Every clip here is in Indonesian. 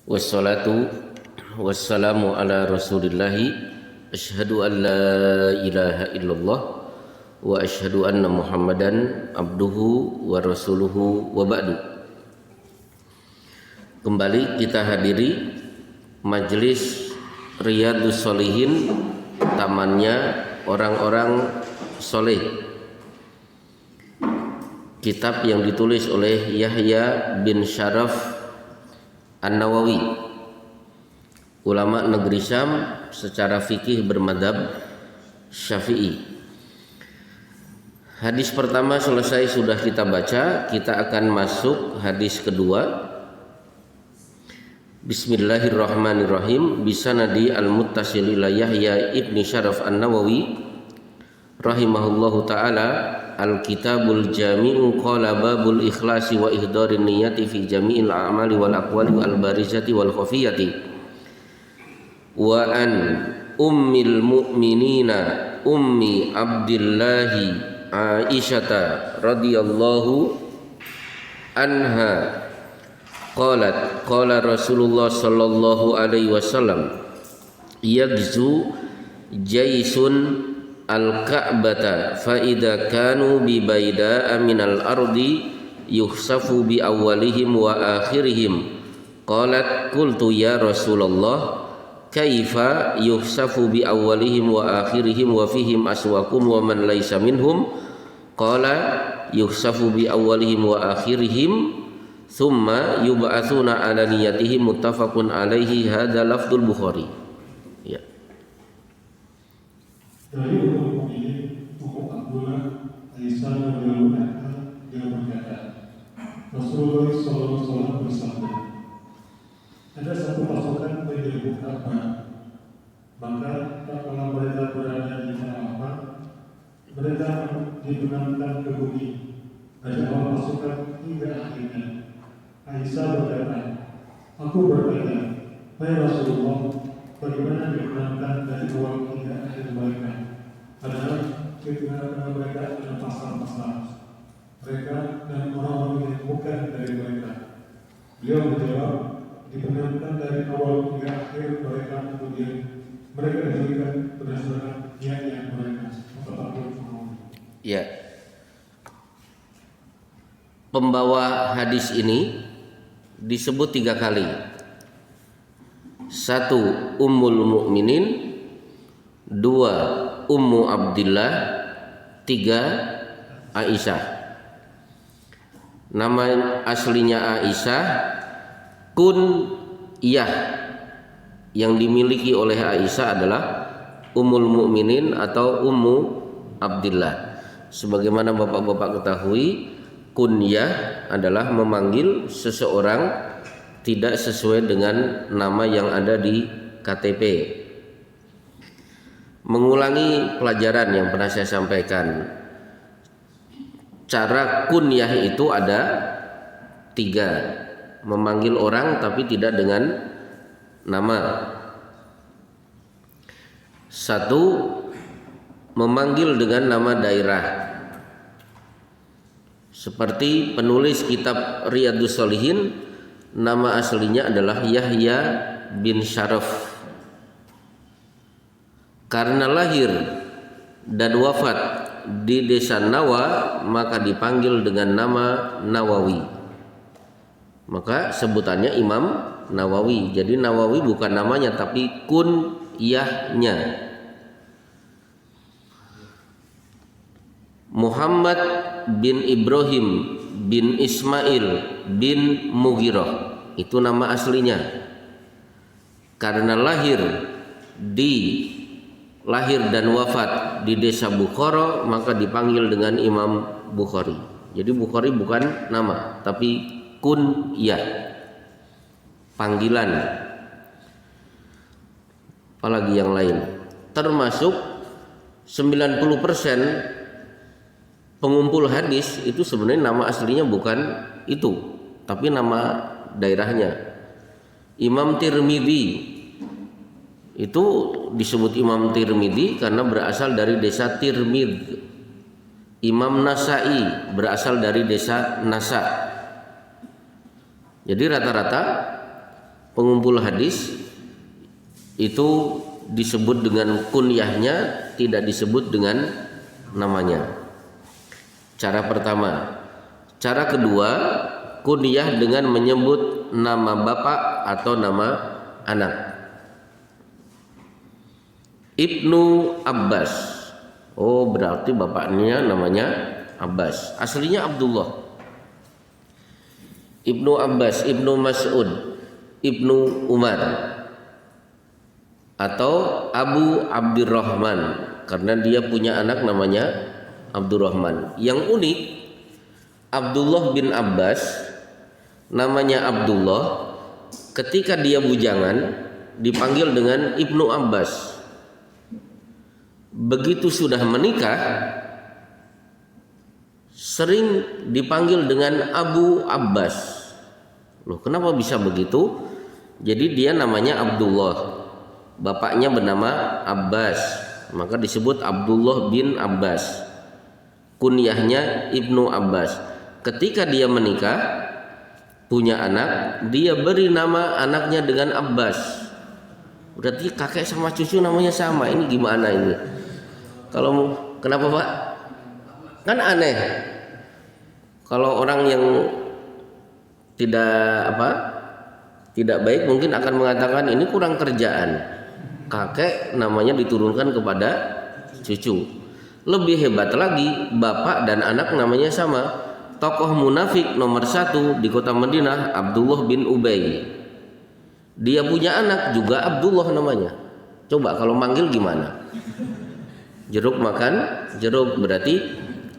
Wassalatu wassalamu ala rasulillahi Ashhadu an la ilaha illallah wa ashhadu anna muhammadan abduhu wa rasuluhu wa ba'du. Kembali kita hadiri majelis Riyadhus Shalihin, tamannya orang-orang soleh, kitab yang ditulis oleh Yahya bin Syaraf An-Nawawi, ulama negeri Syam, secara fikih bermadzhab Syafi'i. Hadis pertama selesai sudah kita baca, kita akan masuk hadis kedua. Bismillahirrahmanirrahim. Bisanadi al-muttasil ila Yahya ibni Syaraf An-Nawawi rahimahullahu ta'ala. Al-kitabul jami'u qala babul ikhlasi wa ihdarin niyati fi jami'il a'mali wal aqwali wal barizati wal khafiyati. Wa an ummil mu'minina ummi Abdillahi Aisyata radhiyallahu anha qalat qala Rasulullah sallallahu alaihi wasallam yagzu jaisun al-Ka'bata fa idza kanu bi baida'a minal ardi yukhsafu bi awwalihim wa akhirihim. Qalat qultu ya Rasulullah kaifa yukhsafu bi awwalihim wa akhirihim wa fihim aswakum wa man laysa minhum. Qala yukhsafu bi awwalihim wa akhirihim thumma yub'atsuna ala niyatihim. Muttafaqun alaihi. Hadza lafdzul Bukhari. Ya. Dari Ummul Mukminin Ummu Abdullah Aisyah radhiyallahu anha, dia berkata, Rasulullah sallallahu alaihi wasallam bersabda, ada satu pasukan menyerbu Ka'bah, maka tatkala mereka berada di Arafah, mereka dibenamkan ke bumi dari awal pasukan hingga akhirnya. Aisyah berkata, aku bertanya, hai Rasulullah, bagaimana dibenamkan dari awal hingga akhir mereka? Padahal ketika mereka adalah pasar-pasar, mereka dan orang-orang yang bukan dari mereka. Beliau menjawab, dibenamkan dari awal hingga akhir mereka, kemudian mereka diberikan berdasarkan niat mereka. Ya. Pembawa hadis ini disebut 3 kali. 1 Ummul Mukminin, 2 Ummu Abdillah, 3 Aisyah. Nama aslinya Aisyah kunyah yang dimiliki oleh Aisyah adalah Ummul Mukminin atau Ummu Abdillah. Sebagaimana bapak-bapak ketahui, kunyah adalah memanggil seseorang tidak sesuai dengan nama yang ada di KTP. Mengulangi pelajaran yang pernah saya sampaikan, cara kunyah itu ada 3, memanggil orang tapi tidak dengan nama. 1, memanggil dengan nama daerah, seperti penulis kitab Riyadhus Shalihin, nama aslinya adalah Yahya bin Syaraf. Karena lahir dan wafat di desa Nawa, maka dipanggil dengan nama Nawawi. Maka sebutannya Imam Nawawi. Jadi Nawawi bukan namanya tapi kunyahnya. Muhammad bin Ibrahim bin Ismail bin Mughirah, itu nama aslinya. Karena lahir dan wafat di desa Bukhara, maka dipanggil dengan Imam Bukhari. Jadi Bukhari bukan nama tapi kunyah, panggilan. Apalagi yang lain, termasuk 90% pengumpul hadis itu sebenarnya nama aslinya bukan itu, tapi nama daerahnya. Imam Tirmidzi itu disebut Imam Tirmidzi karena berasal dari desa Tirmidz. Imam Nasai berasal dari desa Nasa. Jadi rata-rata pengumpul hadis itu disebut dengan kunyahnya, tidak disebut dengan namanya. Cara pertama. Cara kedua, kunyah dengan menyebut nama bapak atau nama anak. Ibnu Abbas. Oh, berarti bapaknya namanya Abbas. Aslinya Abdullah. Ibnu Abbas, Ibnu Mas'ud, Ibnu Umar, atau Abu Abdurrahman, karena dia punya anak namanya Abdurrahman. Yang unik, Abdullah bin Abbas namanya Abdullah, ketika dia bujangan dipanggil dengan Ibnu Abbas. Begitu sudah menikah sering dipanggil dengan Abu Abbas. Loh, kenapa bisa begitu? Jadi dia namanya Abdullah, bapaknya bernama Abbas, maka disebut Abdullah bin Abbas. Kunyahnya Ibnu Abbas. Ketika dia menikah, punya anak, dia beri nama anaknya dengan Abbas. Berarti kakek sama cucu namanya sama. Ini gimana ini? Kalau kenapa Pak? Kan aneh. Kalau orang yang tidak baik mungkin akan mengatakan ini kurang kerjaan. Kakek namanya diturunkan kepada cucu. Lebih hebat lagi, bapak dan anak namanya sama. Tokoh munafik nomor 1 di kota Madinah, Abdullah bin Ubay. Dia punya anak juga Abdullah namanya. Coba kalau manggil gimana? Jeruk makan jeruk, berarti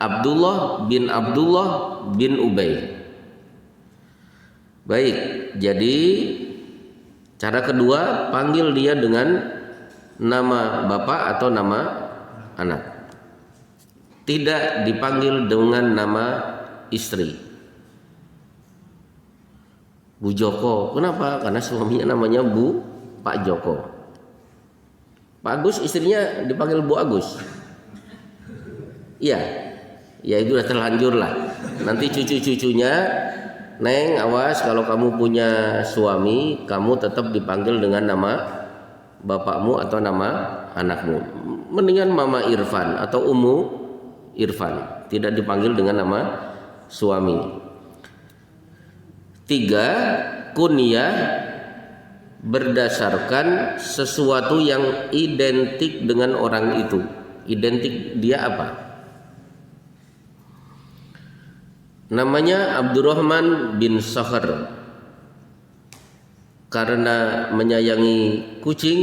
Abdullah bin Ubay. Baik, jadi cara kedua, panggil dia dengan nama bapak atau nama anak. Tidak dipanggil dengan nama istri. Bu Joko, kenapa? Karena suaminya namanya Pak Joko. Pak Agus istrinya dipanggil Bu Agus. Iya, ya itu udah terlanjur lah. Nanti cucu-cucunya, Neng, awas kalau kamu punya suami, kamu tetap dipanggil dengan nama bapakmu atau nama anakmu. Mendingan Mama Irfan atau Umu Irfan, tidak dipanggil dengan nama suami. 3, kunyah berdasarkan sesuatu yang identik dengan orang itu. Identik dia apa? Namanya Abdurrahman bin Sakhr. Karena menyayangi kucing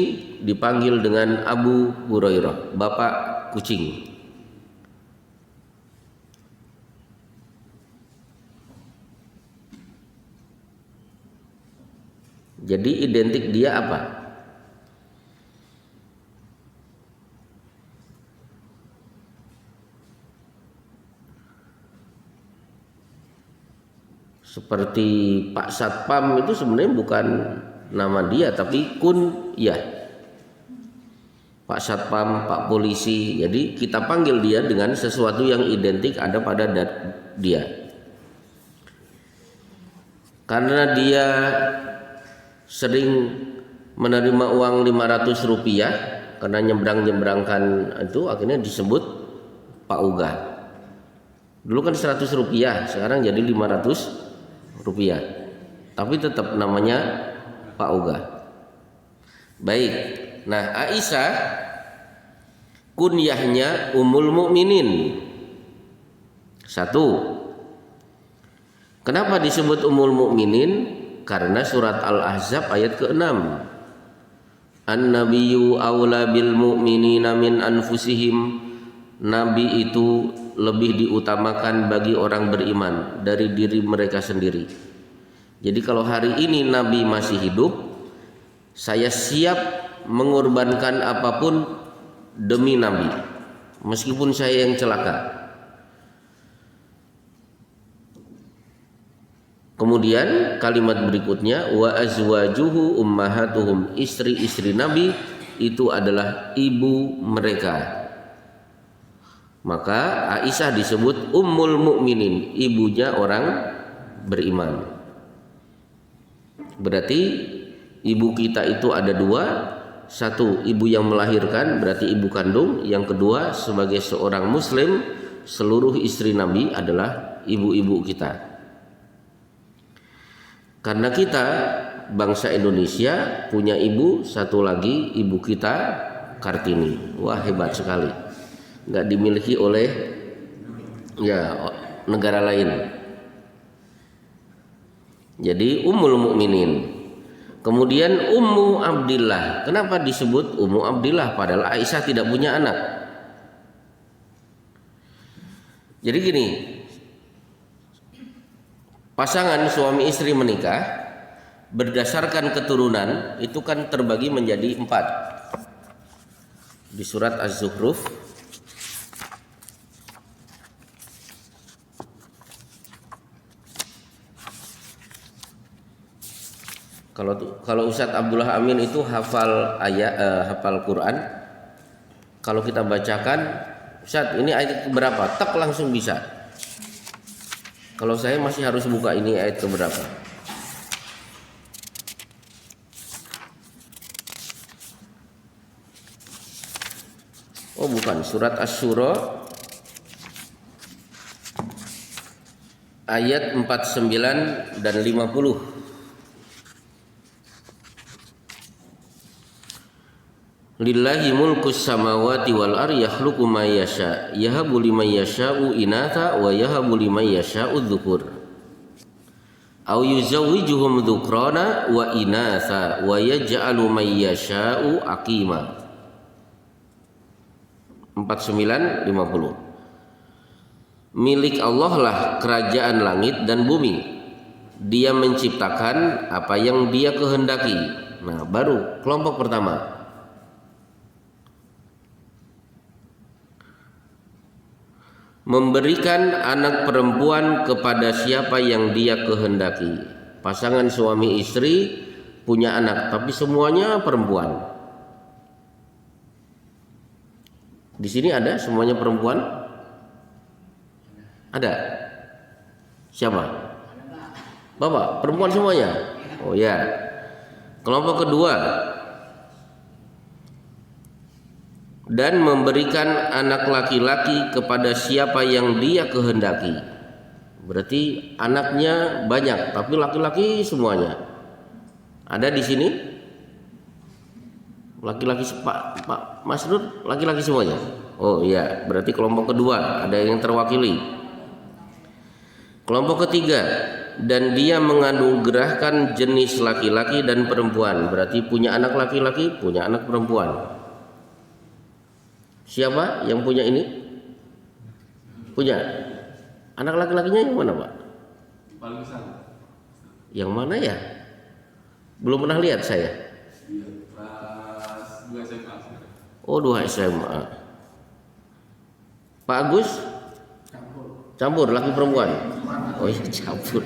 dipanggil dengan Abu Hurairah, bapak kucing. Jadi identik dia apa? Seperti Pak Satpam itu sebenarnya bukan nama dia, tapi kunyah. Pak Satpam, Pak Polisi. Jadi kita panggil dia dengan sesuatu yang identik ada pada dia. Karena dia sering menerima uang 500 rupiah karena nyebrang-nyebrangkan itu, akhirnya disebut Pak Uga. Dulu kan 100 rupiah, sekarang jadi 500 rupiah, tapi tetap namanya Pak Uga. Baik, nah Aisyah kunyahnya Ummul Mukminin. 1. Kenapa disebut Ummul Mukminin? Karena surat Al-Ahzab ayat ke-6. An-nabiyyu aula bil mu'minina min anfusihim. Nabi itu lebih diutamakan bagi orang beriman dari diri mereka sendiri. Jadi kalau hari ini Nabi masih hidup, saya siap mengorbankan apapun demi Nabi, meskipun saya yang celaka. Kemudian kalimat berikutnya, wa azwajuhu ummahatuhum, istri-istri Nabi itu adalah ibu mereka. Maka Aisyah disebut Ummul Mukminin, ibunya orang beriman. Berarti ibu kita itu ada dua. Satu, ibu yang melahirkan, berarti ibu kandung. Yang kedua, sebagai seorang muslim, seluruh istri Nabi adalah ibu-ibu kita. Karena kita bangsa Indonesia punya ibu satu lagi, ibu kita Kartini. Wah, hebat sekali. Nggak dimiliki oleh negara lain. Jadi Ummul Mukminin. Kemudian Ummu Abdillah. Kenapa disebut Ummu Abdillah padahal Aisyah tidak punya anak? Jadi gini, pasangan suami istri menikah berdasarkan keturunan itu kan terbagi menjadi 4. Di surat Az-Zukhruf kalau Ustadz Abdullah Amin itu hafal hafal Quran. Kalau kita bacakan, Ustadz ini ayat keberapa? Tak langsung bisa. Kalau saya masih harus buka ini ayat keberapa. Oh bukan, surat Asy-Syura ayat 49 dan 50. Lillahi mulkus samawati wal ardi yakhluqu ma yasha yahabu liman yasha'u inatha wa yahabu liman yasha'u dzukur aw yuzawwijuhum dzukrana wa inatha wa yaj'alu man yasha'u aqima. 49:50. Milik Allah lah kerajaan langit dan bumi. Dia menciptakan apa yang Dia kehendaki. Nah, baru kelompok pertama. Memberikan anak perempuan kepada siapa yang Dia kehendaki. Pasangan suami istri punya anak, tapi semuanya perempuan. Di sini ada semuanya perempuan? Ada? Siapa? Bapak, perempuan semuanya? Oh ya. Kelompok kedua, dan memberikan anak laki-laki kepada siapa yang Dia kehendaki. Berarti anaknya banyak, tapi laki-laki semuanya. Ada di sini? Laki-laki Pak Masrud, laki-laki semuanya. Oh iya, berarti kelompok kedua ada yang terwakili. Kelompok ketiga, dan Dia menganugerahkan jenis laki-laki dan perempuan. Berarti punya anak laki-laki, punya anak perempuan. Siapa yang punya ini? Punya. Anak laki-lakinya yang mana, Pak? Paling besar. Yang mana ya? Belum pernah lihat saya. Kelas 2 SMA. Oh, 2 SMA. Pak Agus? Campur laki perempuan. Oh iya, campur.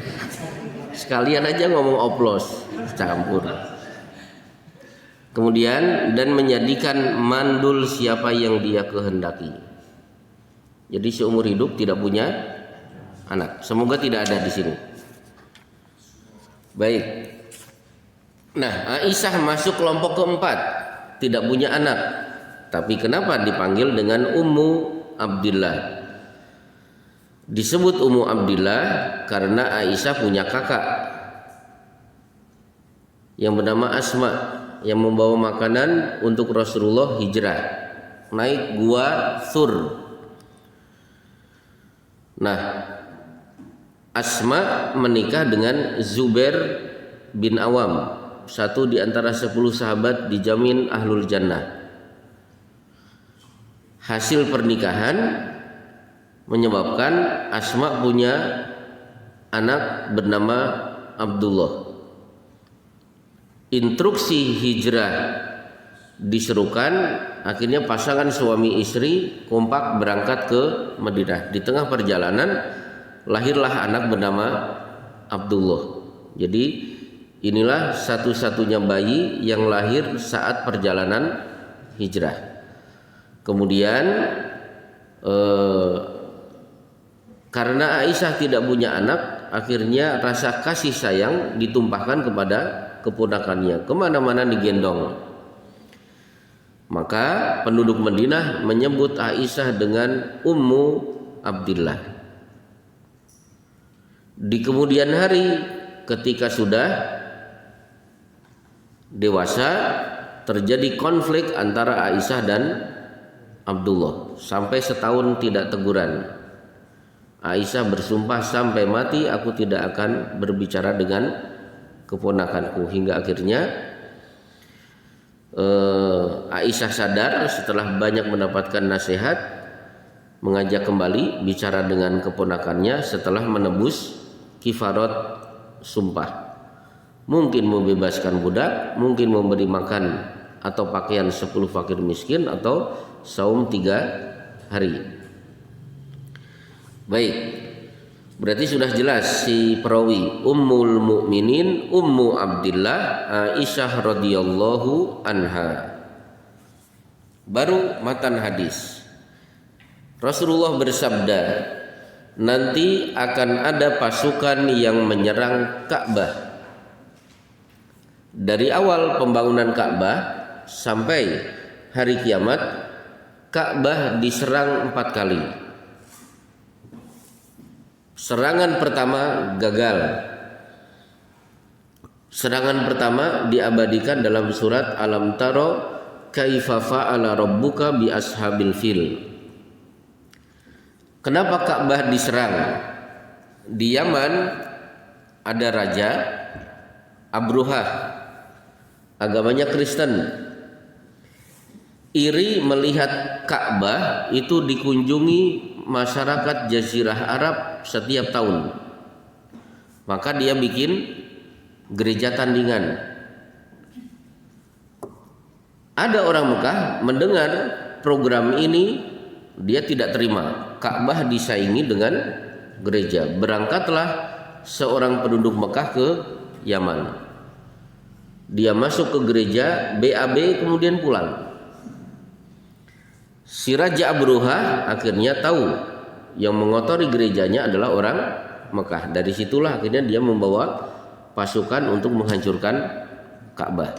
Sekalian aja ngomong oplos, campur. Kemudian dan menjadikan mandul siapa yang Dia kehendaki. Jadi seumur hidup tidak punya anak. Semoga tidak ada di sini. Baik. Nah, Aisyah masuk kelompok keempat, tidak punya anak. Tapi kenapa dipanggil dengan Ummu Abdillah? Disebut Ummu Abdillah karena Aisyah punya kakak yang bernama Asma, yang membawa makanan untuk Rasulullah hijrah naik gua Thur. Nah, Asma menikah dengan Zubair bin Awam, satu di antara 10 sahabat dijamin ahlul jannah. Hasil pernikahan menyebabkan Asma punya anak bernama Abdullah. Instruksi hijrah diserukan, akhirnya pasangan suami istri kompak berangkat ke Madinah. Di tengah perjalanan lahirlah anak bernama Abdullah. Jadi inilah satu-satunya bayi yang lahir saat perjalanan hijrah. Kemudian karena Aisyah tidak punya anak, akhirnya rasa kasih sayang ditumpahkan kepada keponakannya, kemana-mana digendong. Maka penduduk Madinah menyebut Aisyah dengan Ummu Abdillah. Di kemudian hari ketika sudah dewasa, terjadi konflik antara Aisyah dan Abdullah sampai setahun tidak teguran. Aisyah bersumpah sampai mati aku tidak akan berbicara dengan keponakanku, hingga akhirnya Aisyah sadar setelah banyak mendapatkan nasihat, mengajak kembali bicara dengan keponakannya setelah menebus kifarat sumpah. Mungkin membebaskan budak, mungkin memberi makan atau pakaian 10 fakir miskin, atau saum 3 hari. Baik, berarti sudah jelas si perawi Ummul Mukminin Ummu Abdillah Aisyah radhiyallahu anha. Baru matan hadis. Rasulullah bersabda, nanti akan ada pasukan yang menyerang Ka'bah. Dari awal pembangunan Ka'bah sampai hari kiamat, Ka'bah diserang 4 kali. Serangan pertama gagal. Serangan pertama diabadikan dalam surat Alam Taro kaifa fa'ala rabbuka bi ashabil fil. Kenapa Ka'bah diserang? Di Yaman ada raja Abruhah, agamanya Kristen. Iri melihat Ka'bah itu dikunjungi masyarakat Jazirah Arab setiap tahun. Maka dia bikin gereja tandingan. Ada orang Mekah mendengar program ini, dia tidak terima. Ka'bah disaingi dengan gereja. Berangkatlah seorang penduduk Mekah ke Yaman. Dia masuk ke gereja BAB kemudian pulang. Si Raja Abruhah akhirnya tahu yang mengotori gerejanya adalah orang Mekah. Dari situlah akhirnya dia membawa pasukan untuk menghancurkan Ka'bah.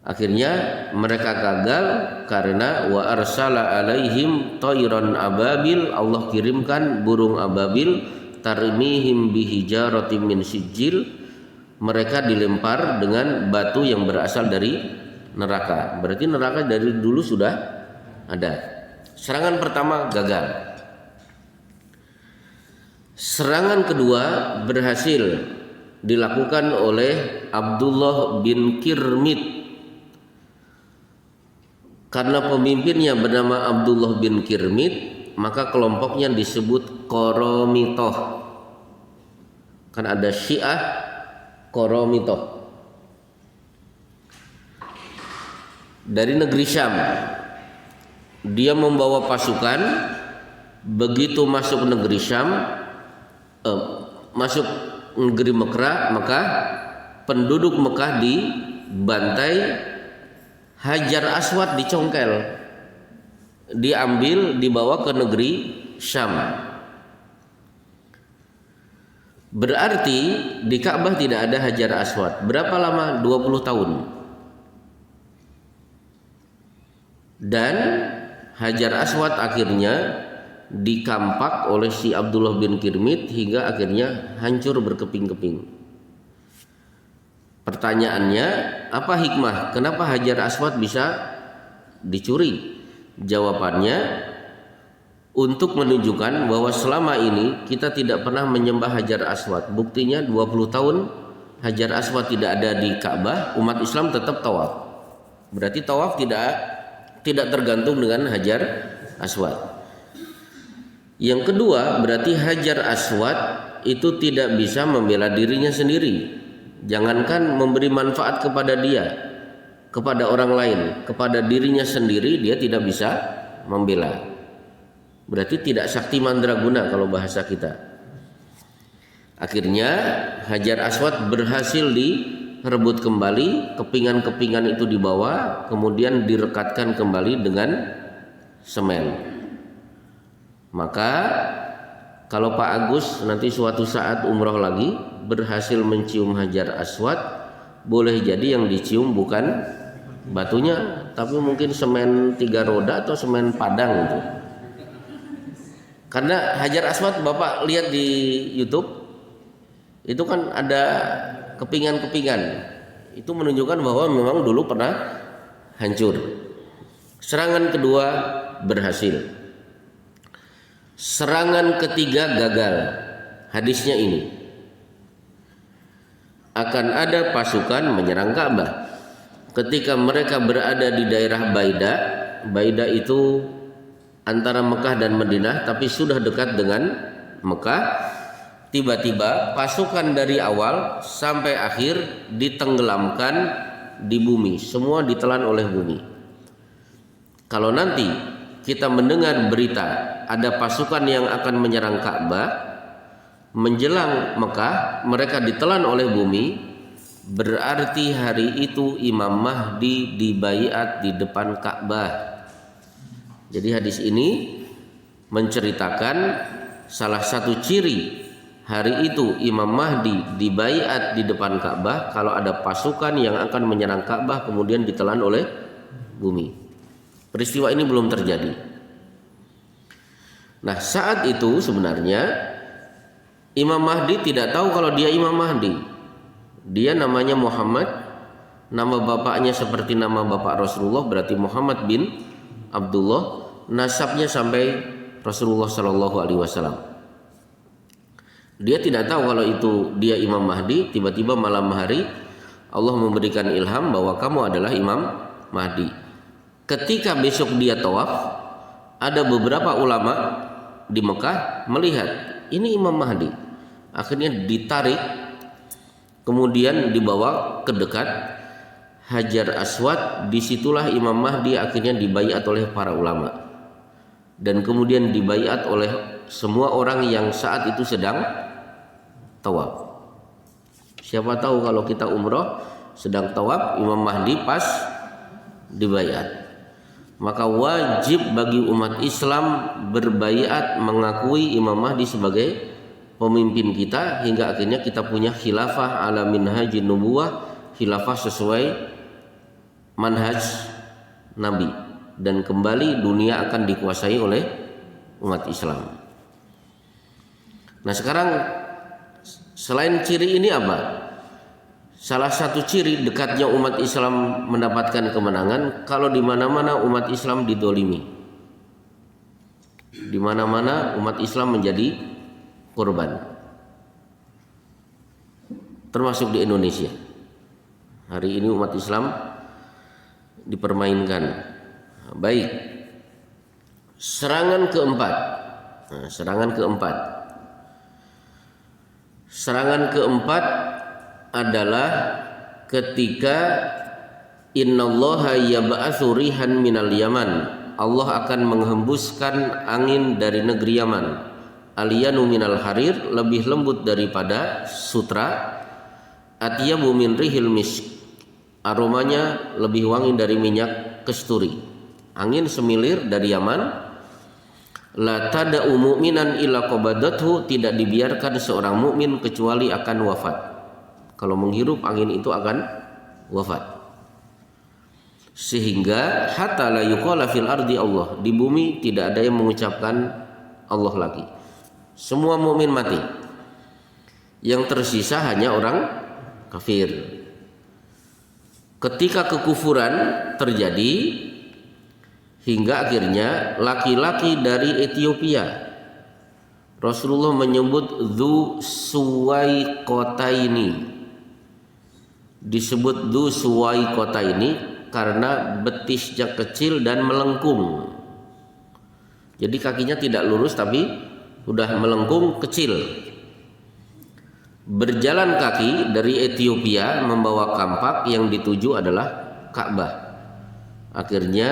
Akhirnya mereka gagal karena wa arsala alaihim tayran ababil, Allah kirimkan burung ababil, tarmihim bihijaratin min sijil, mereka dilempar dengan batu yang berasal dari neraka. Berarti neraka dari dulu sudah ada. Serangan pertama gagal. Serangan kedua berhasil dilakukan oleh Abdullah bin Kirmit. Karena pemimpinnya bernama Abdullah bin Kirmit, maka kelompoknya disebut Qoromitoh. Kan ada Syiah Qoromitoh. Dari negeri Syam. Dia membawa pasukan, begitu masuk negeri Syam, masuk negeri Mekah, penduduk Mekah dibantai, Hajar Aswad dicongkel, diambil, dibawa ke negeri Syam. Berarti di Ka'bah tidak ada Hajar Aswad. Berapa lama? 20 tahun. Dan Hajar Aswad akhirnya dikampak oleh si Abdullah bin Kirmit hingga akhirnya hancur berkeping-keping. Pertanyaannya, apa hikmah? Kenapa Hajar Aswad bisa dicuri? Jawabannya, untuk menunjukkan bahwa selama ini kita tidak pernah menyembah Hajar Aswad. Buktinya 20 tahun Hajar Aswad tidak ada di Ka'bah, umat Islam tetap tawaf. Berarti tawaf tidak tergantung dengan Hajar Aswad. Yang kedua, berarti Hajar Aswad itu tidak bisa membela dirinya sendiri. Jangankan memberi manfaat kepada dia, kepada orang lain, kepada dirinya sendiri dia tidak bisa membela. Berarti tidak sakti mandraguna kalau bahasa kita. Akhirnya Hajar Aswad berhasil direbut kembali, kepingan-kepingan itu dibawa, kemudian direkatkan kembali dengan semen. Maka kalau Pak Agus nanti suatu saat umroh lagi berhasil mencium Hajar Aswad, boleh jadi yang dicium bukan batunya, tapi mungkin semen 3 roda atau semen padang itu. Karena Hajar Aswad Bapak lihat di YouTube itu kan ada kepingan-kepingan. Itu menunjukkan bahwa memang dulu pernah hancur. Serangan kedua berhasil. Serangan ketiga gagal. Hadisnya ini. Akan ada pasukan menyerang Ka'bah. Ketika mereka berada di daerah Baida, Baida itu antara Mekah dan Madinah tapi sudah dekat dengan Mekah, tiba-tiba pasukan dari awal sampai akhir ditenggelamkan di bumi, semua ditelan oleh bumi. Kalau nanti kita mendengar berita ada pasukan yang akan menyerang Ka'bah menjelang Mekah, mereka ditelan oleh bumi, berarti hari itu Imam Mahdi dibaiat di depan Ka'bah. Jadi hadis ini menceritakan salah satu ciri hari itu Imam Mahdi dibaiat di depan Ka'bah kalau ada pasukan yang akan menyerang Ka'bah kemudian ditelan oleh bumi. Peristiwa ini belum terjadi. Nah, saat itu sebenarnya Imam Mahdi tidak tahu kalau dia Imam Mahdi. Dia namanya Muhammad, nama bapaknya seperti nama bapak Rasulullah, berarti Muhammad bin Abdullah, nasabnya sampai Rasulullah Shallallahu Alaihi Wasallam. Dia tidak tahu kalau itu dia Imam Mahdi. Tiba-tiba malam hari Allah memberikan ilham bahwa kamu adalah Imam Mahdi. Ketika besok dia tawaf, ada beberapa ulama di Mekah melihat ini Imam Mahdi. Akhirnya ditarik, kemudian dibawa ke dekat Hajar Aswad. Disitulah Imam Mahdi akhirnya dibaiat oleh para ulama dan kemudian dibaiat oleh semua orang yang saat itu sedang tawaf. Siapa tahu kalau kita umroh sedang tawaf, Imam Mahdi pas dibaiat. Maka wajib bagi umat Islam berbaiat mengakui Imam Mahdi sebagai pemimpin kita hingga akhirnya kita punya khilafah ala minhajin nubuwah, khilafah sesuai manhaj Nabi, dan kembali dunia akan dikuasai oleh umat Islam. Nah, sekarang selain ciri ini apa? Salah satu ciri dekatnya umat Islam mendapatkan kemenangan kalau di mana-mana umat Islam didolimi. Di mana-mana umat Islam menjadi korban, termasuk di Indonesia. Hari ini umat Islam dipermainkan. Baik, serangan keempat. Nah, serangan keempat adalah ketika innallaha yab'atsu rihan minal Yaman. Allah akan menghembuskan angin dari negeri Yaman. Aliyanu minal harir, lebih lembut daripada sutra. Atyabu min rihil misk, aromanya lebih wangi dari minyak kesturi. Angin semilir dari Yaman. La tada'u mu'minan illa qabadathu, tidak dibiarkan seorang mukmin kecuali akan wafat. Kalau menghirup angin itu akan wafat. Sehingga hatta la yuqala fil ardi Allah, di bumi tidak ada yang mengucapkan Allah lagi. Semua mukmin mati. Yang tersisa hanya orang kafir. Ketika kekufuran terjadi hingga akhirnya laki-laki dari Ethiopia, Rasulullah menyebut Dzu Suwaikotaini. Disebut Dzu Suwaikotaini karena betisnya kecil dan melengkung. Jadi kakinya tidak lurus tapi sudah melengkung kecil. Berjalan kaki dari Ethiopia membawa kampak yang dituju adalah Ka'bah. Akhirnya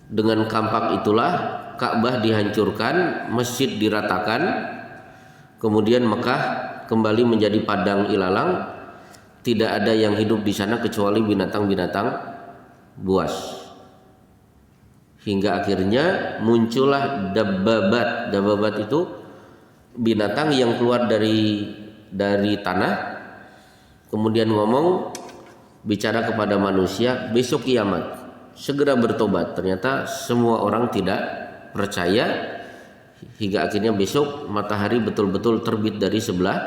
dengan kampak itulah Ka'bah dihancurkan, masjid diratakan, kemudian Mekah kembali menjadi padang ilalang. Tidak ada yang hidup di sana kecuali binatang-binatang buas. Hingga akhirnya muncullah dabbabat. Dabbabat itu binatang yang keluar dari tanah, kemudian ngomong, bicara kepada manusia, besok kiamat, segera bertobat. Ternyata semua orang tidak percaya, hingga akhirnya besok matahari betul-betul terbit dari sebelah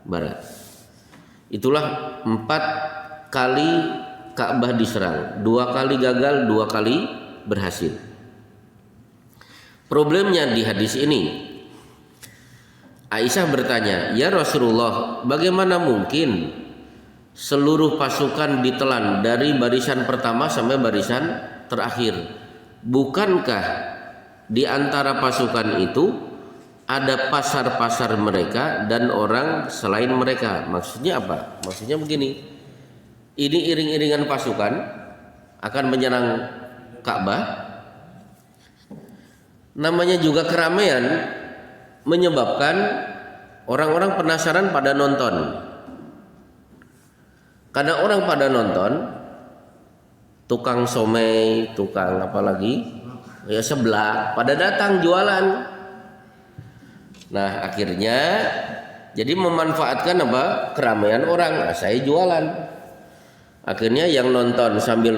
barat. Itulah 4 kali Ka'bah diserang, 2 kali gagal, 2 kali berhasil. Problemnya di hadis ini, Aisyah bertanya, "Ya Rasulullah, bagaimana mungkin seluruh pasukan ditelan dari barisan pertama sampai barisan terakhir? Bukankah di antara pasukan itu ada pasar-pasar mereka dan orang selain mereka?" Maksudnya apa? Maksudnya begini, ini iring-iringan pasukan akan menyerang Ka'bah. Namanya juga keramaian, menyebabkan orang-orang penasaran pada nonton. Karena orang pada nonton, tukang somai, tukang apa lagi, ya seblak, pada datang jualan. Nah akhirnya jadi memanfaatkan apa, keramaian orang. Nah, saya jualan. Akhirnya yang nonton sambil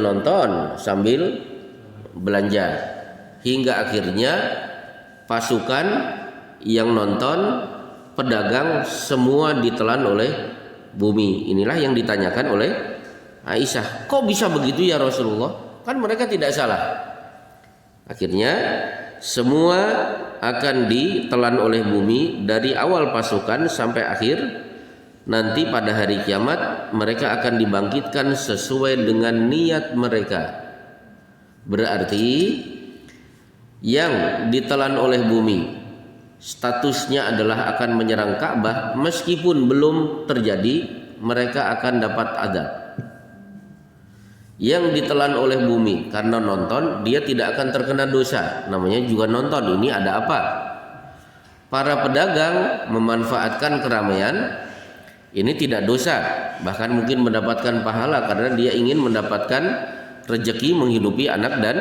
belanja, hingga akhirnya pasukan yang nonton, pedagang semua ditelan oleh bumi. Inilah yang ditanyakan oleh Aisyah, kok bisa begitu ya Rasulullah? Kan mereka tidak salah. Akhirnya semua akan ditelan oleh bumi dari awal pasukan sampai akhir. Nanti pada hari kiamat mereka akan dibangkitkan sesuai dengan niat mereka. Berarti yang ditelan oleh bumi statusnya adalah akan menyerang Ka'bah, meskipun belum terjadi, mereka akan dapat adab. Yang ditelan oleh bumi karena nonton, dia tidak akan terkena dosa, namanya juga nonton. Ini ada apa? Para pedagang memanfaatkan keramaian, ini tidak dosa, bahkan mungkin mendapatkan pahala karena dia ingin mendapatkan rezeki menghidupi anak dan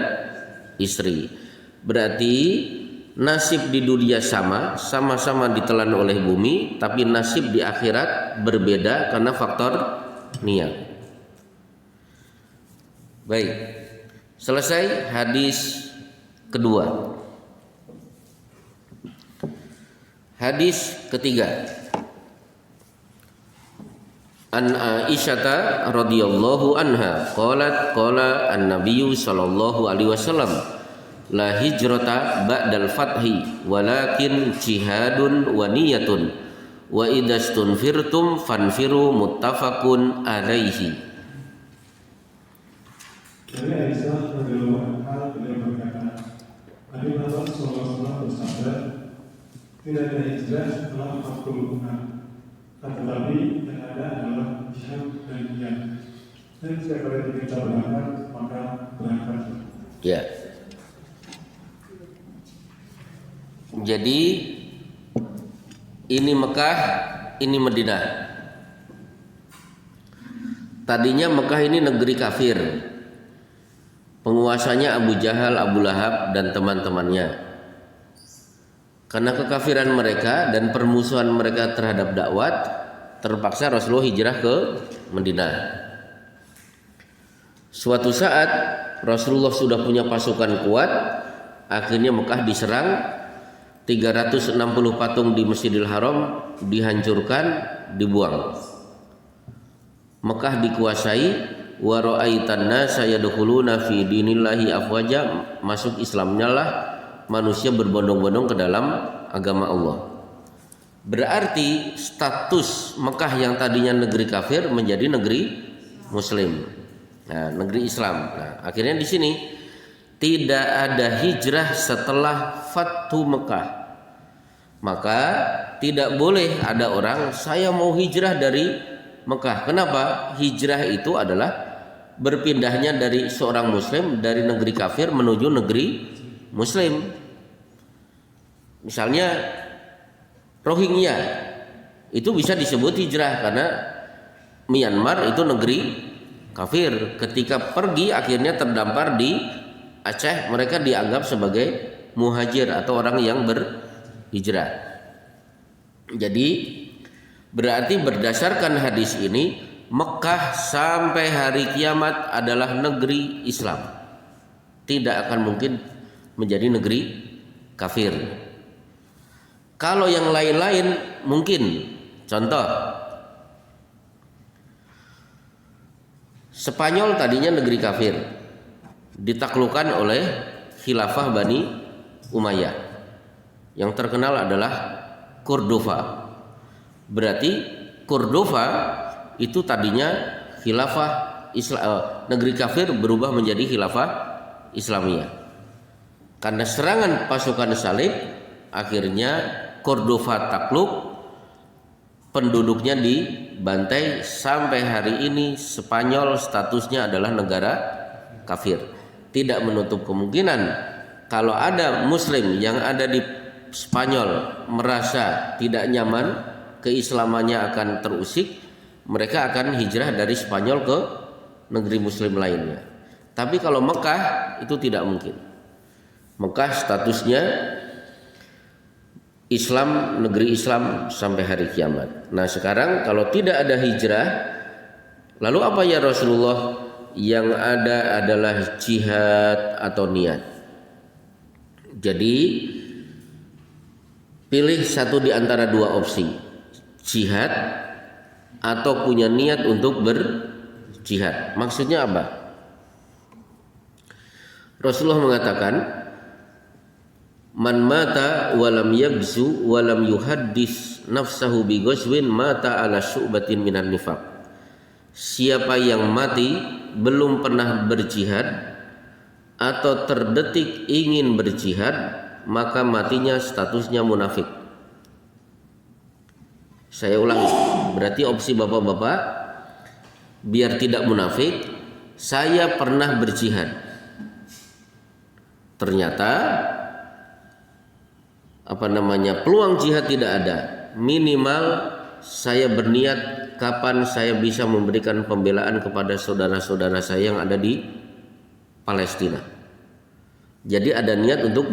istri. Berarti nasib di dunia sama-sama ditelan oleh bumi, tapi nasib di akhirat berbeda karena faktor niat. Baik, selesai hadis kedua. Hadis ketiga, an Aisyah radhiyallahu anha qalat qala an-nabiy sallallahu alaihi wasallam, la hijrata ba'dal fathi walakin jihadun wa niyatun wa idastunfirtum fanfiru, muttafaqun alaihi. Dari Aisyah radhiyallahu anha, beliau berkata, Nabi Muhammad SAW bersabda, tidak ada hijrah setelah fathul Mekah, tetapi yang ada adalah jihad dan niat. Dan siapa yang kita berangkat, maka berangkat. Ya. Jadi ini Mekah, ini Madinah. Tadinya Mekah ini negeri kafir, penguasanya Abu Jahal, Abu Lahab dan teman-temannya. Karena kekafiran mereka dan permusuhan mereka terhadap dakwah, terpaksa Rasulullah hijrah ke Madinah. Suatu saat Rasulullah sudah punya pasukan kuat, akhirnya Mekah diserang. 360 patung di Masjidil Haram dihancurkan, dibuang. Mekah dikuasai, wa ra'aitan nasa yadkhuluna fi dinillahi afwaja, masuk Islamnya lah manusia berbondong-bondong ke dalam agama Allah. Berarti status Mekah yang tadinya negeri kafir menjadi negeri muslim. Nah, negeri Islam. Nah, akhirnya di sini tidak ada hijrah setelah Fathu Mekah. Maka tidak boleh ada orang saya mau hijrah dari Mekah. Kenapa? Hijrah itu adalah berpindahnya dari seorang muslim dari negeri kafir menuju negeri muslim. Misalnya Rohingya itu bisa disebut hijrah karena Myanmar itu negeri kafir. Ketika pergi akhirnya terdampar di Aceh, mereka dianggap sebagai muhajir atau orang yang berhijrah. Jadi Berarti berdasarkan hadis ini Mekah sampai hari kiamat adalah negeri Islam. Tidak akan mungkin menjadi negeri kafir. Kalau yang lain-lain mungkin. Contoh, Spanyol tadinya negeri kafir, ditaklukkan oleh Khilafah Bani Umayyah. Yang terkenal adalah Cordova. Berarti Cordova itu tadinya khilafah negeri kafir berubah menjadi khilafah Islamiyah. Karena serangan pasukan salib, akhirnya Cordova takluk, penduduknya dibantai. Sampai hari ini Spanyol statusnya adalah negara kafir. Tidak menutup kemungkinan kalau ada muslim yang ada di Spanyol merasa tidak nyaman, keislamannya akan terusik, mereka akan hijrah dari Spanyol ke negeri muslim lainnya. Tapi kalau Mekah itu tidak mungkin. Mekah statusnya Islam, negeri Islam sampai hari kiamat. Nah sekarang kalau tidak ada hijrah, lalu apa ya Rasulullah? Yang ada adalah jihad atau niat. Jadi pilih satu di antara dua opsi, jihad atau punya niat untuk berjihad. Maksudnya apa? Rasulullah mengatakan, man mata walam yabzu walam yuhaddis nafsahu bi ghazwin mata ala syu'batin minan nifaq. Siapa yang mati belum pernah berjihad atau terdetik ingin berjihad, maka matinya statusnya munafik. Saya ulangi, berarti opsi bapak-bapak biar tidak munafik, saya pernah berjihad. Ternyata peluang jihad tidak ada. Minimal saya berniat kapan saya bisa memberikan pembelaan kepada saudara-saudara saya yang ada di Palestina. Jadi ada niat untuk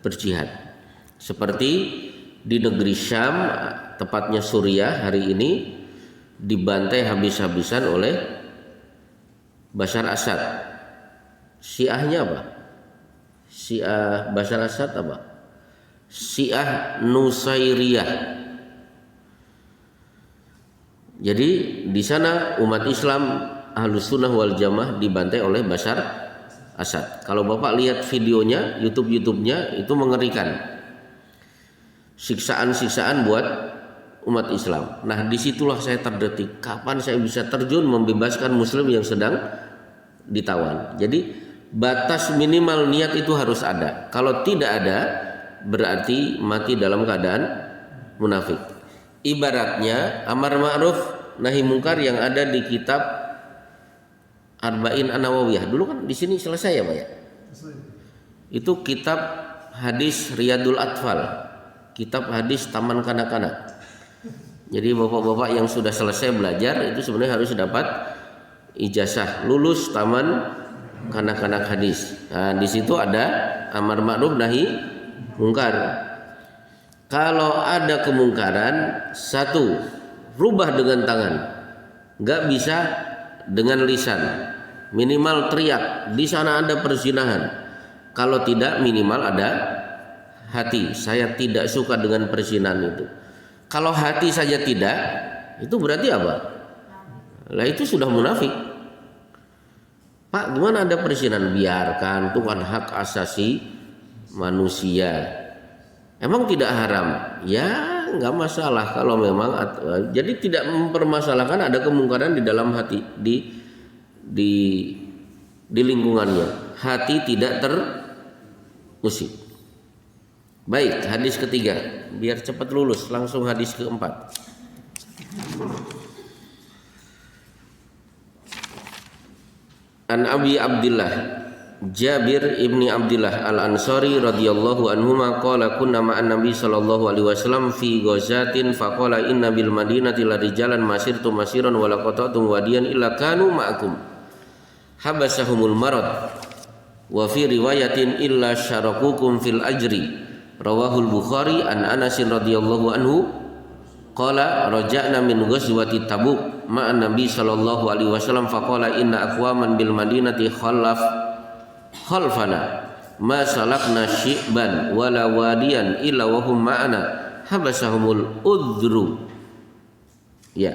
berjihad. Seperti di negeri Syam, tepatnya Suriah hari ini dibantai habis-habisan oleh Bashar Assad. Syiahnya apa? Syiah Bashar Assad apa? Syiah Nusairiyah. Jadi di sana umat Islam Ahlus Sunnah wal Jamaah dibantai oleh Bashar Assad. Kalau Bapak lihat videonya, YouTube-nya itu mengerikan. Siksaan-siksaan buat umat Islam. Nah, disitulah saya terdetik, kapan saya bisa terjun membebaskan muslim yang sedang ditawan. Jadi batas minimal niat itu harus ada. Kalau tidak ada, berarti mati dalam keadaan munafik. Ibaratnya amar ma'ruf nahi mungkar yang ada di kitab Arba'in An-Nawawiyah. Dulu kan di sini selesai ya, Pak ya? Itu kitab hadis Riyadul Atfal, kitab hadis taman kanak-kanak. Jadi bapak-bapak yang sudah selesai belajar itu sebenarnya harus dapat ijazah lulus taman kanak-kanak hadis. Nah, di situ ada amar ma'ruf nahi mungkar. Kalau ada kemungkaran, satu, rubah dengan tangan, nggak bisa dengan lisan, minimal teriak, di sana ada perzinahan. Kalau tidak, minimal ada hati, saya tidak suka dengan perzinahan itu. Kalau hati saja tidak, itu berarti apa? Lah itu sudah munafik. Pak, gimana ada perzinahan? Biarkan, itu kan hak asasi manusia. Emang tidak haram? Ya nggak masalah kalau memang. Jadi tidak mempermasalahkan ada kemungkaran di dalam hati, di lingkungannya. Hati tidak terusik. Baik, hadis ketiga. Biar cepat lulus, langsung hadis keempat. An Abi Abdillah Jabir ibni Abdillah al-Ansari radhiyallahu anhuma qala kunna ma'an nabi sallallahu alaihi wasallam fi ghazatin faqala inna bil madinati la rijalan masirtum masiran wa la qata'tum wadiyan illa kanu ma'akum habasahumul marad wa fi riwayatin illa syarakukum fil ajri rawahul Bukhari an Anas radhiyallahu anhu qala raja'na min ghazwati Tabuk ma'an Nabi sallallahu alaihi wasallam faqala inna aqwaman bil madinati khalfana ma salakna syi'ban wala wadiyan illa wa hum ma'ana habasahumul udhru. Ya.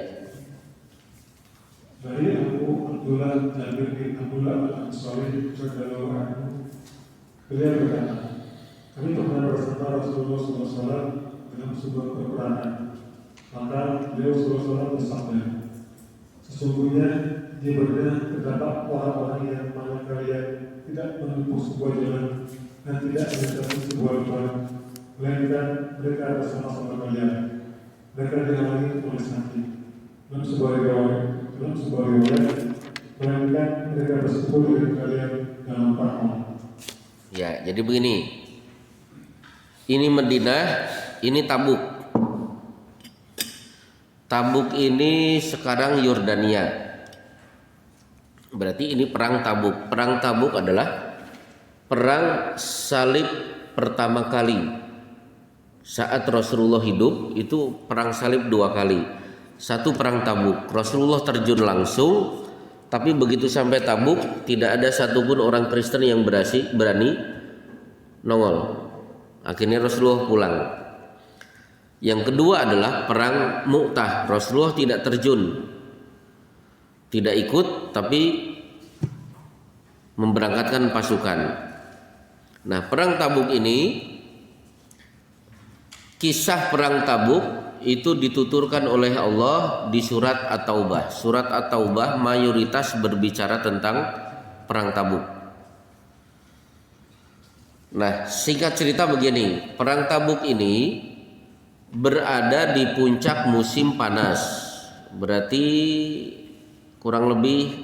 Dari Abu Abdullah Jabir bin Abdullah Al-Ansari radhiyallahu anhu, beliau berkata, kami pernah bersama Rasulullah SAW dalam sebuah peperangan. Maka beliau SAW bersabda, sesungguhnya di mana terdapat orang-orang yang mana kalian tidak menempuh sebuah jalan dan tidak melintasi sebuah jalan, melainkan mereka bersama-sama kalian. Mereka dihalangi oleh sakit. Dalam sebuah riwayat, melainkan mereka bersekutu dengan kalian dalam perang. Ya, jadi begini. Ini Madinah, ini Tabuk. Tabuk ini sekarang Yordania. Berarti ini perang Tabuk. Perang Tabuk adalah perang salib pertama kali. Saat Rasulullah hidup itu perang salib 2 kali. Satu perang Tabuk, Rasulullah terjun langsung, tapi begitu sampai Tabuk tidak ada satupun orang Kristen yang berani nongol. Akhirnya Rasulullah pulang. Yang kedua adalah perang Mu'tah. Rasulullah tidak terjun, tidak ikut, tapi memberangkatkan pasukan. Nah, perang Tabuk ini, kisah perang Tabuk itu dituturkan oleh Allah di surat At-Taubah. Surat At-Taubah mayoritas berbicara tentang perang Tabuk. Nah, singkat cerita begini, perang Tabuk ini berada di puncak musim panas. Berarti kurang lebih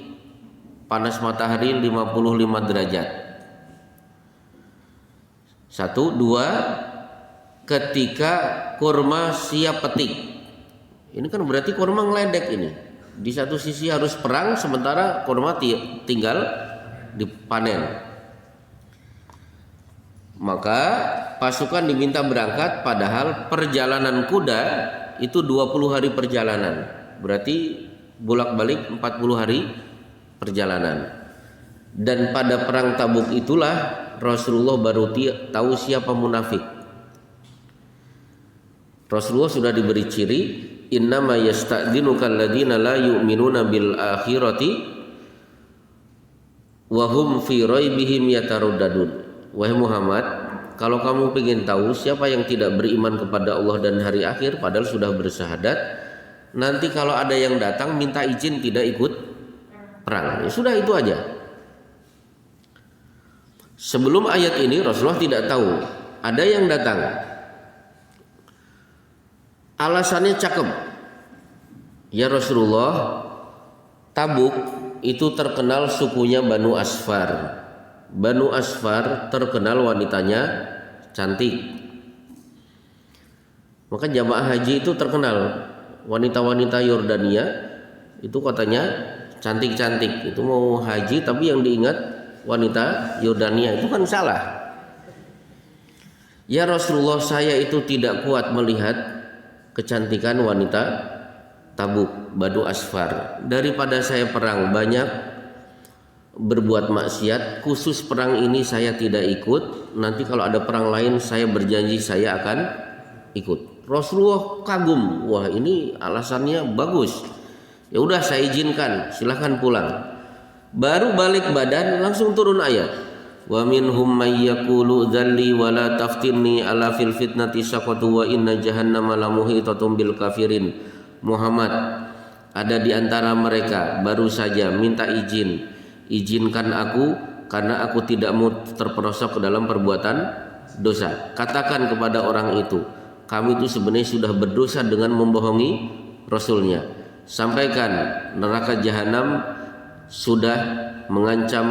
panas matahari 55 derajat. 1, 2, ketika kurma siap petik. Ini kan berarti kurma ngeledek ini. Di satu sisi harus perang sementara kurma tinggal dipanen. Maka pasukan diminta berangkat padahal perjalanan kuda itu 20 hari perjalanan. Berarti bolak-balik 40 hari perjalanan. Dan pada perang Tabuk itulah Rasulullah baru tahu siapa munafik. Rasulullah sudah diberi ciri, innama yasta'dzinukal ladzina la yu'minuna bil akhirati wa hum fi raibihim yataruddadun. Wahai Muhammad, kalau kamu ingin tahu siapa yang tidak beriman kepada Allah dan hari akhir padahal sudah bersyahadat, nanti kalau ada yang datang minta izin tidak ikut perang. Ya sudah, itu aja. Sebelum ayat ini Rasulullah tidak tahu. Ada yang datang, alasannya cakep. Ya Rasulullah, Tabuk itu terkenal sukunya Banu Asfar. Banu Asfar terkenal wanitanya cantik. Maka jamaah haji itu terkenal, wanita-wanita Yordania itu katanya cantik-cantik. Itu mau haji tapi yang diingat wanita Yordania, itu kan salah. Ya Rasulullah, saya itu tidak kuat melihat kecantikan wanita Tabuk, Banu Asfar. Daripada saya perang banyak berbuat maksiat, khusus perang ini saya tidak ikut. Nanti kalau ada perang lain saya berjanji saya akan ikut. Rasulullah kagum, wah ini alasannya bagus. Ya udah, saya izinkan, silahkan pulang. Baru balik badan langsung turun ayat. Wa minhum may yaqulu dzalli wa la taftinni ala fil fitnati saqatu wa inna jahannama lamuhitatun bil kafirin. Muhammad, ada di antara mereka baru saja minta izin, izinkan aku karena aku tidak mau terperosok ke dalam perbuatan dosa. Katakan kepada orang itu, kami itu sebenarnya sudah berdosa dengan membohongi Rasulnya. Sampaikan neraka jahanam sudah mengancam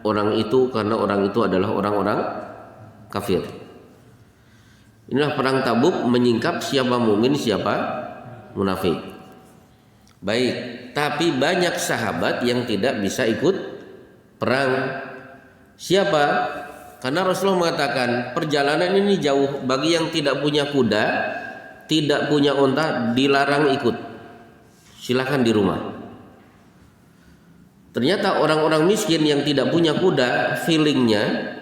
orang itu karena orang itu adalah orang-orang kafir. Inilah perang Tabuk menyingkap siapa mukmin, siapa munafik. Baik, tapi banyak sahabat yang tidak bisa ikut perang. Siapa? Karena Rasulullah mengatakan perjalanan ini jauh. Bagi yang tidak punya kuda, tidak punya unta dilarang ikut, silakan di rumah. Ternyata orang-orang miskin yang tidak punya kuda, feelingnya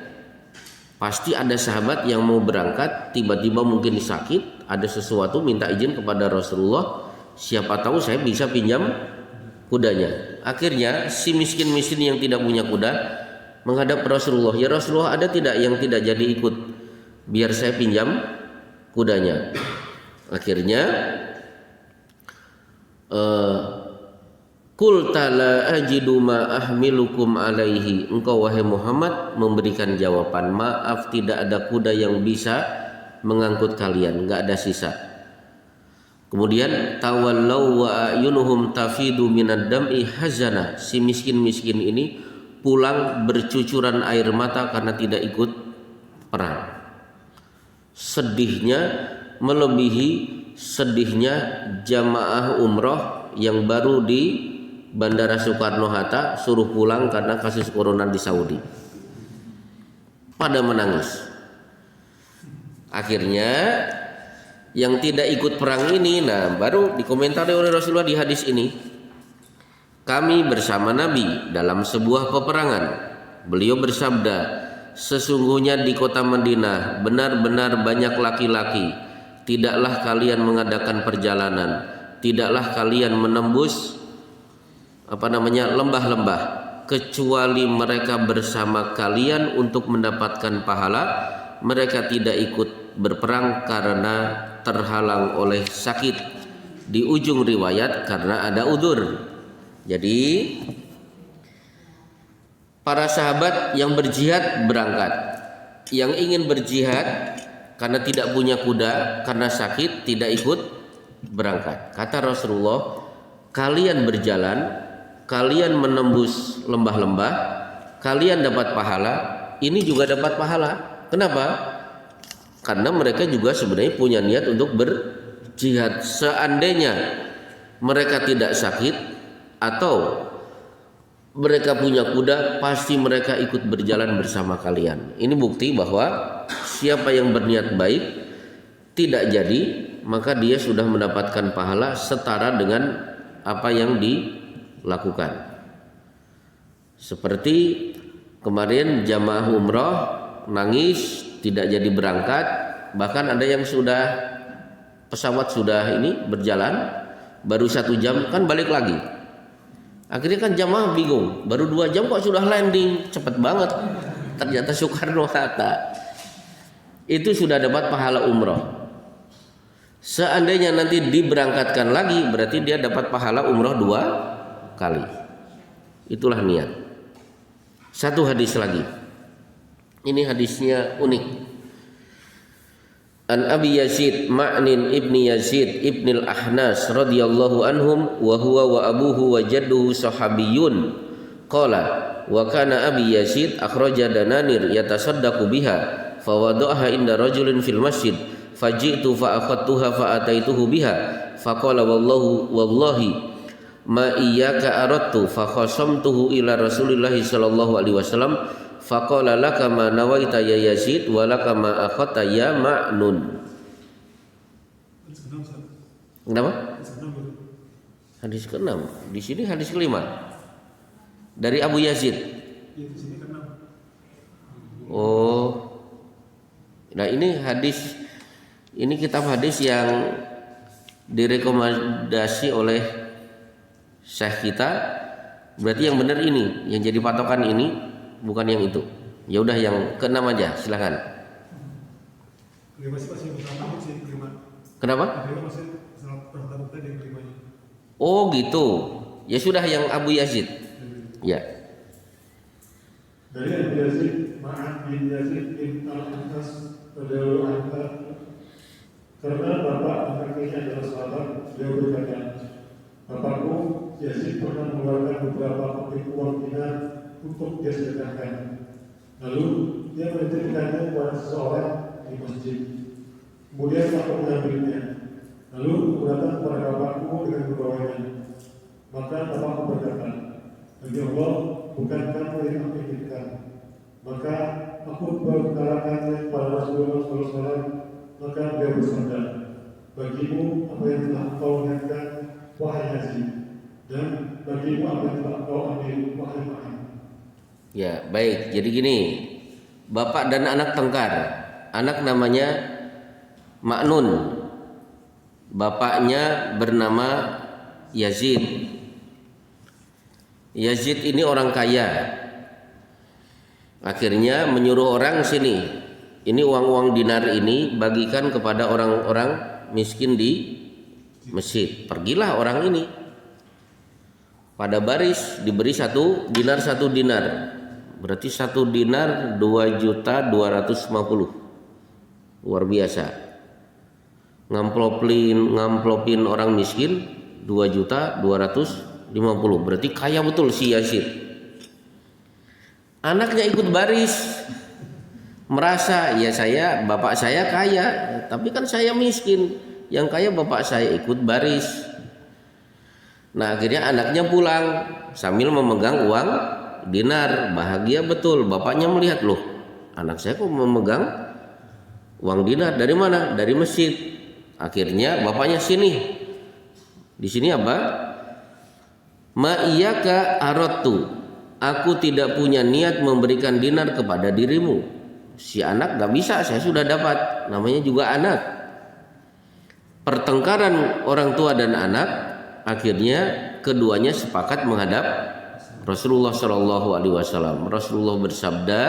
pasti ada sahabat yang mau berangkat, tiba-tiba mungkin sakit, ada sesuatu, minta izin kepada Rasulullah, siapa tahu saya bisa pinjam kudanya. Akhirnya si miskin-miskin yang tidak punya kuda menghadap Rasulullah, ya Rasulullah, ada tidak yang tidak jadi ikut, biar saya pinjam kudanya. Akhirnya qulta la ajidu ma ahmilukum alaihi, engkau wahai Muhammad memberikan jawaban, maaf tidak ada kuda yang bisa mengangkut kalian, enggak ada sisa. Kemudian tawallau wa ayunuhum tafidu minad dam'i hazana, si miskin-miskin ini pulang bercucuran air mata karena tidak ikut perang. Sedihnya melebihi sedihnya jamaah umroh yang baru di Bandara Soekarno-Hatta suruh pulang karena kasus corona di Saudi. Pada menangis. Akhirnya yang tidak ikut perang ini, nah baru dikomentari oleh Rasulullah di hadis ini. Kami bersama Nabi dalam sebuah peperangan. Beliau bersabda, sesungguhnya di kota Madinah benar-benar banyak laki-laki. Tidaklah kalian mengadakan perjalanan, tidaklah kalian menembus lembah-lembah, kecuali mereka bersama kalian untuk mendapatkan pahala. Mereka tidak ikut berperang karena terhalang oleh sakit. Di ujung riwayat karena ada udzur. Jadi para sahabat yang berjihad berangkat, yang ingin berjihad karena tidak punya kuda, karena sakit tidak ikut berangkat. Kata Rasulullah, kalian berjalan, kalian menembus lembah-lembah, kalian dapat pahala, ini juga dapat pahala. Kenapa? Karena mereka juga sebenarnya punya niat untuk berjihad. Seandainya mereka tidak sakit atau mereka punya kuda, pasti mereka ikut berjalan bersama kalian. Ini bukti bahwa siapa yang berniat baik tidak jadi, maka dia sudah mendapatkan pahala setara dengan apa yang dilakukan. Seperti kemarin jamaah umroh nangis tidak jadi berangkat, bahkan ada yang sudah pesawat sudah ini berjalan baru 1 jam kan balik lagi. Akhirnya kan jamaah bingung, baru 2 jam kok sudah landing, cepet banget. Ternyata Soekarno-Hatta itu sudah dapat pahala umroh. Seandainya nanti diberangkatkan lagi, berarti dia dapat pahala umroh 2 kali. Itulah niat. Satu hadis lagi. Ini hadisnya unik. An Abi Yazid Ma'nin ibni Yazid ibni al-Ahnas radhiyallahu anhum wa huwa wa abuhu wa jadduhu sahabiyun qala wa kana Abi Yazid akhraja dananir yatasaddaqu biha fa wada'aha inda rajulin fil masjid faji'tu fa akhadtuha fa ataituhu biha fa qala wallahi ma iyyaka aradtu fa khasamtuhu ila Rasulillah sallallahu alaihi wasallam faqala laka ma nawaita ya Yazid wa laka ma akhadta ya Ma'nun. Kenapa? Hadis ke-6. Di sini hadis ke-5. Dari Abu Yazid. Oh. Nah, ini hadis, ini kitab hadis yang direkomendasi oleh syekh kita. Berarti yang benar ini, yang jadi patokan ini, bukan yang itu. Ya udah yang ke-6 aja, silakan. Kenapa? Oh gitu. Ya sudah yang Abu Yazid. Ya. Dari Abu Yazid, Ma'an bin Yazid bin Al-Ahnas radhiyallahu anhu, karena bapak angkatnya adalah sahabat, beliau berkata, bapakku Yazid pernah mengeluarkan beberapa kopi uang dinar untuk dia sedekahkan. Lalu dia menitipkannya kepada seseorang di masjid. Kemudian aku mengambilnya. Lalu aku datang kepada bapakku dengan membawanya. Maka bapakku berkata, demi Allah, bukan kamu yang aku inginkan. Maka aku berkatakannya kepada Rasulullah SAW. Maka beliau bersabda, bagimu apa yang telah kau niatkan, wahai Yazid, dan bagimu apa yang telah kau ambil, wahai Muhammad. Ya, baik. Jadi gini, bapak dan anak tengkar. Anak namanya Ma'nun. Bapaknya bernama Yazid. Yazid ini orang kaya. Akhirnya menyuruh orang sini, ini uang-uang dinar ini bagikan kepada orang-orang miskin di masjid. Pergilah orang ini, pada baris diberi 1 dinar 1 dinar, berarti 1 dinar 2.250.000. Luar biasa. Ngamplopin orang miskin 2.250.000, berarti kaya betul si Yazid. Anaknya ikut baris, merasa ya bapak saya kaya, tapi kan saya miskin. Yang kaya bapak saya, ikut baris. Nah akhirnya anaknya pulang sambil memegang uang dinar. Bahagia betul, bapaknya melihat, loh anak saya kok memegang uang dinar, dari mana? Dari masjid. Akhirnya bapaknya sini. Di sini apa? Ma iyyaka aradtu. Aku tidak punya niat memberikan dinar kepada dirimu. Si anak gak bisa, saya sudah dapat. Namanya juga anak. Pertengkaran orang tua dan anak, akhirnya keduanya sepakat menghadap Rasulullah SAW. Rasulullah bersabda,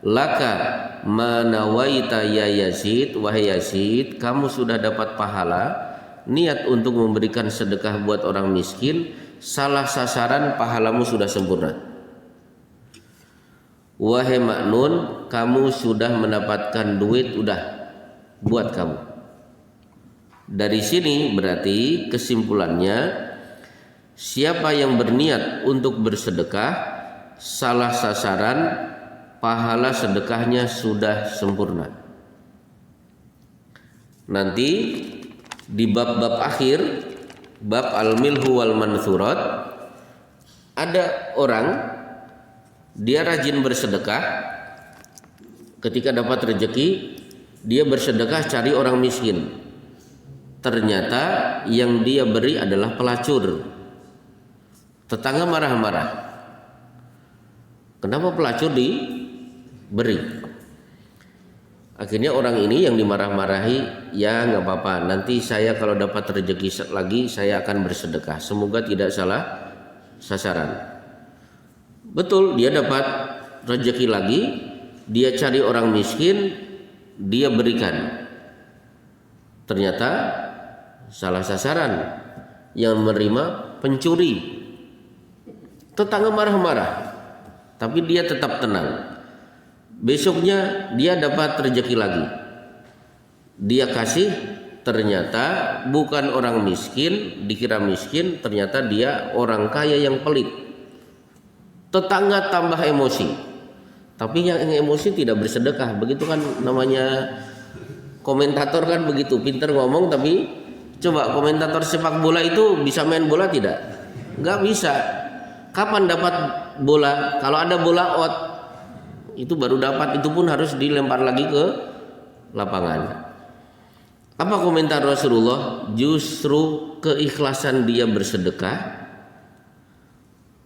laka manawaita ya Yazid, wahai Yazid, kamu sudah dapat pahala niat untuk memberikan sedekah buat orang miskin. Salah sasaran, pahalamu sudah sempurna. Wahai Ma'nun, kamu sudah mendapatkan duit, udah buat kamu. Dari sini berarti kesimpulannya, siapa yang berniat untuk bersedekah, salah sasaran, pahala sedekahnya sudah sempurna. Nanti di bab-bab akhir, bab al-milhu wal mansurat, ada orang dia rajin bersedekah. Ketika dapat rezeki, dia bersedekah cari orang miskin. Ternyata yang dia beri adalah pelacur. Tetangga marah-marah. Kenapa pelacur diberi? Akhirnya orang ini yang dimarah-marahi, ya nggak apa-apa, nanti saya kalau dapat rezeki lagi saya akan bersedekah, semoga tidak salah sasaran. Betul, dia dapat rezeki lagi, dia cari orang miskin, dia berikan. Ternyata salah sasaran, yang menerima pencuri. Tetangga marah-marah, tapi dia tetap tenang. Besoknya dia dapat rezeki lagi, dia kasih, ternyata bukan orang miskin, dikira miskin, ternyata dia orang kaya yang pelit. Tetangga tambah emosi, tapi yang emosi tidak bersedekah. Begitu kan namanya komentator kan begitu, pinter ngomong, tapi coba komentator sepak bola itu bisa main bola tidak? Nggak bisa. Kapan dapat bola? Kalau ada bola out, itu baru dapat, itu pun harus dilempar lagi ke lapangan. Apa komentar Rasulullah? Justru keikhlasan dia bersedekah,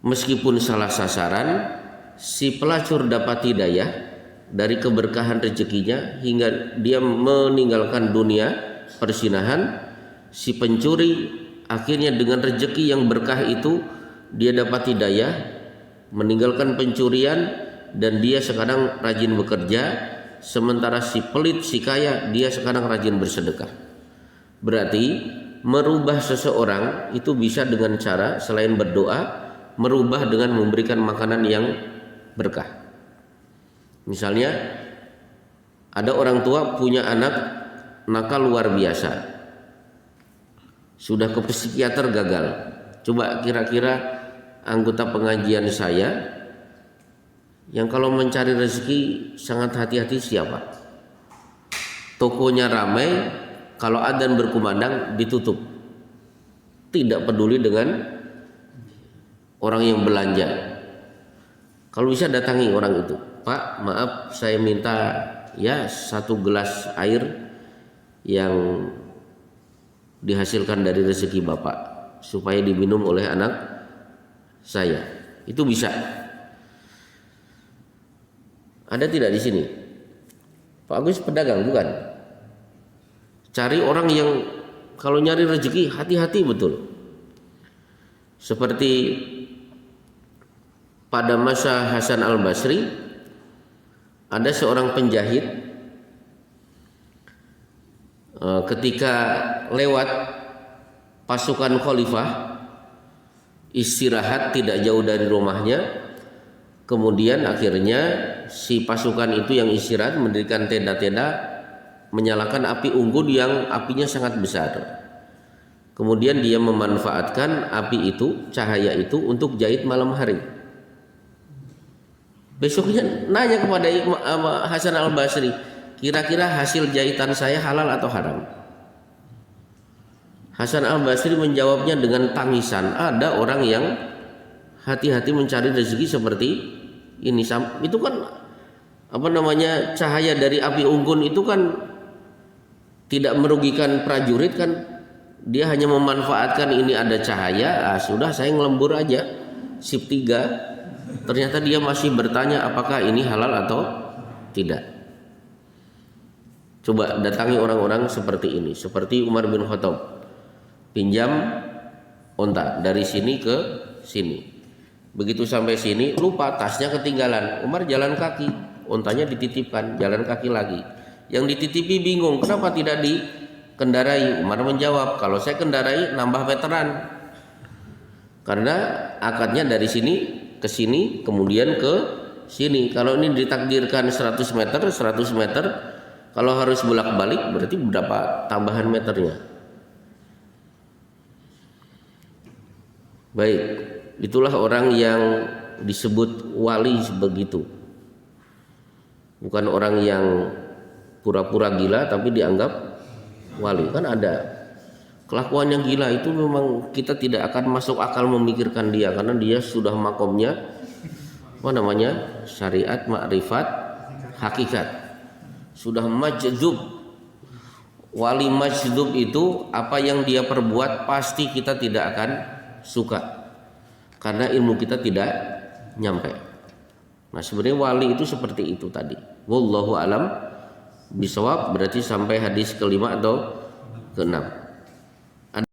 meskipun salah sasaran, si pelacur dapat hidayah dari keberkahan rezekinya hingga dia meninggalkan dunia persinahan. Si pencuri akhirnya dengan rezeki yang berkah itu dia dapat hidayah, meninggalkan pencurian, dan dia sekarang rajin bekerja. Sementara si pelit, si kaya, dia sekarang rajin bersedekah. Berarti merubah seseorang itu bisa dengan cara selain berdoa, merubah dengan memberikan makanan yang berkah. Misalnya ada orang tua punya anak nakal luar biasa, sudah ke psikiater gagal. Coba kira-kira anggota pengajian saya yang kalau mencari rezeki sangat hati-hati siapa? Tokonya ramai, kalau adzan berkumandang ditutup. Tidak peduli dengan orang yang belanja. Kalau bisa datangi orang itu, Pak, maaf saya minta ya 1 gelas air yang dihasilkan dari rezeki bapak supaya diminum oleh anak saya. Itu bisa. Ada tidak di sini? Pak Agus pedagang bukan? Cari orang yang kalau nyari rezeki hati-hati betul. Seperti pada masa Hasan Al-Basri ada seorang penjahit ketika lewat pasukan khalifah istirahat tidak jauh dari rumahnya, kemudian akhirnya si pasukan itu yang istirahat mendirikan tenda-tenda, menyalakan api unggun yang apinya sangat besar. Kemudian dia memanfaatkan api itu, cahaya itu untuk jahit malam hari. Besoknya nanya kepada Hasan Al-Basri, kira-kira hasil jahitan saya halal atau haram? Hasan Al-Basri menjawabnya dengan tangisan, ada orang yang hati-hati mencari rezeki seperti ini. Itu kan cahaya dari api unggun itu kan tidak merugikan prajurit kan, dia hanya memanfaatkan ini ada cahaya, sudah saya ngelembur aja sip 3. Ternyata dia masih bertanya apakah ini halal atau tidak. Coba datangi orang-orang seperti ini, seperti Umar bin Khattab, pinjam onta dari sini ke sini. Begitu sampai sini lupa, tasnya ketinggalan. Umar jalan kaki, ontanya dititipkan, jalan kaki lagi. Yang dititipi bingung, kenapa tidak dikendarai? Umar menjawab, kalau saya kendarai nambah veteran. Karena akadnya dari sini ke sini, kemudian ke sini. Kalau ini ditakdirkan 100 meter, 100 meter, kalau harus bolak-balik berarti berapa tambahan meternya? Baik, itulah orang yang disebut wali begitu. Bukan orang yang pura-pura gila tapi dianggap wali. Kan ada kelakuan yang gila itu memang kita tidak akan masuk akal memikirkan dia, karena dia sudah makomnya syariat, makrifat, hakikat, sudah majdzub. Wali majdzub itu apa yang dia perbuat pasti kita tidak akan suka karena ilmu kita tidak nyampe. Nah sebenarnya wali itu seperti itu tadi. Wallahu alam bisawab, berarti sampai hadis kelima atau keenam.